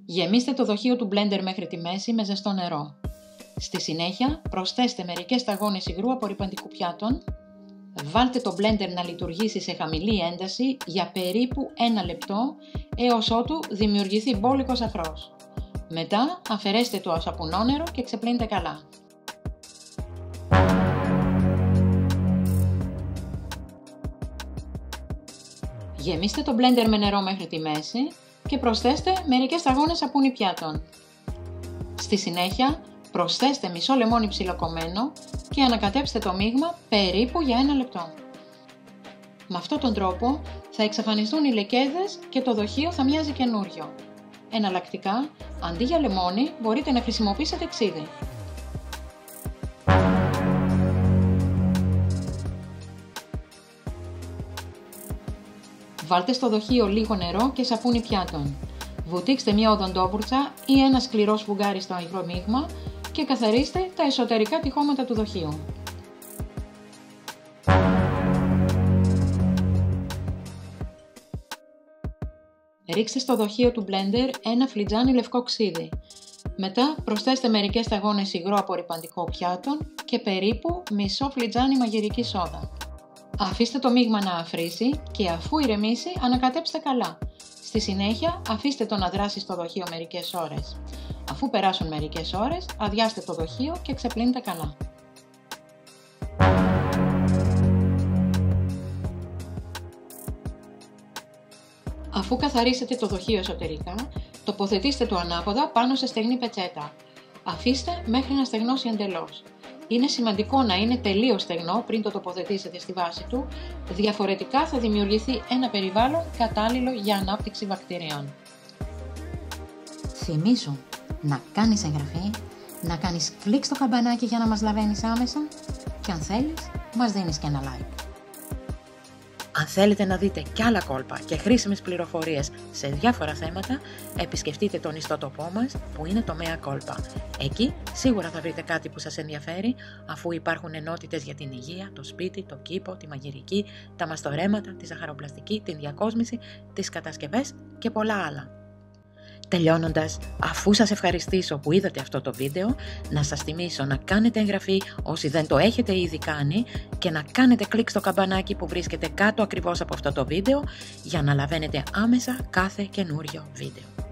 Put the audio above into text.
Γεμίστε το δοχείο του μπλέντερ μέχρι τη μέση με ζεστό νερό. Στη συνέχεια, προσθέστε μερικές σταγόνες υγρού απορρυπαντικού πιάτων. Βάλτε το μπλέντερ να λειτουργήσει σε χαμηλή ένταση για περίπου 1 λεπτό έως ότου δημιουργηθεί μπόλικος αφρός. Μετά, αφαιρέστε το σαπουνόνερο και ξεπλύνετε καλά. Γεμίστε το μπλέντερ με νερό μέχρι τη μέση και προσθέστε μερικές σταγόνες σαπούνι πιάτων. Στη συνέχεια, προσθέστε μισό λεμόνι ψιλοκομμένο και ανακατέψτε το μείγμα περίπου για 1 λεπτό. Με αυτόν τον τρόπο θα εξαφανιστούν οι λεκέδες και το δοχείο θα μοιάζει καινούριο. Εναλλακτικά, αντί για λεμόνι, μπορείτε να χρησιμοποιήσετε ξύδι. Βάλτε στο δοχείο λίγο νερό και σαπούνι πιάτων. Βουτήξτε μια οδοντόβουρτσα ή ένα σκληρό σφουγγάρι στο υγρό μείγμα και καθαρίστε τα εσωτερικά τυχώματα του δοχείου. Ρίξτε στο δοχείο του μπλέντερ ένα φλιτζάνι λευκό ξύδι. Μετά προσθέστε μερικές σταγόνες υγρό απορρυπαντικό πιάτων και περίπου μισό φλιτζάνι μαγειρική σόδα. Αφήστε το μείγμα να αφρίσει και αφού ηρεμήσει ανακατέψτε καλά. Στη συνέχεια αφήστε το να δράσει στο δοχείο μερικές ώρες. Αφού περάσουν μερικές ώρες, αδειάστε το δοχείο και ξεπλύνετε καλά. Αφού καθαρίσετε το δοχείο εσωτερικά, τοποθετήστε το ανάποδα πάνω σε στεγνή πετσέτα. Αφήστε μέχρι να στεγνώσει εντελώς. Είναι σημαντικό να είναι τελείως στεγνό πριν το τοποθετήσετε στη βάση του, διαφορετικά θα δημιουργηθεί ένα περιβάλλον κατάλληλο για ανάπτυξη βακτηρίων. Θυμήσου να κάνεις εγγραφή, να κάνεις κλικ στο καμπανάκι για να μας λαβαίνεις άμεσα και αν θέλεις μας δίνεις και ένα like. Αν θέλετε να δείτε κι άλλα κόλπα και χρήσιμες πληροφορίες σε διάφορα θέματα, επισκεφτείτε τον ιστότοπό μας που είναι το Μέα Κόλπα. Εκεί σίγουρα θα βρείτε κάτι που σας ενδιαφέρει, αφού υπάρχουν ενότητες για την υγεία, το σπίτι, το κήπο, τη μαγειρική, τα μαστορέματα, τη ζαχαροπλαστική, την διακόσμηση, τις κατασκευές και πολλά άλλα. Τελειώνοντας, αφού σας ευχαριστήσω που είδατε αυτό το βίντεο, να σας θυμίσω να κάνετε εγγραφή όσοι δεν το έχετε ήδη κάνει και να κάνετε κλικ στο καμπανάκι που βρίσκεται κάτω ακριβώς από αυτό το βίντεο για να λαβαίνετε άμεσα κάθε καινούριο βίντεο.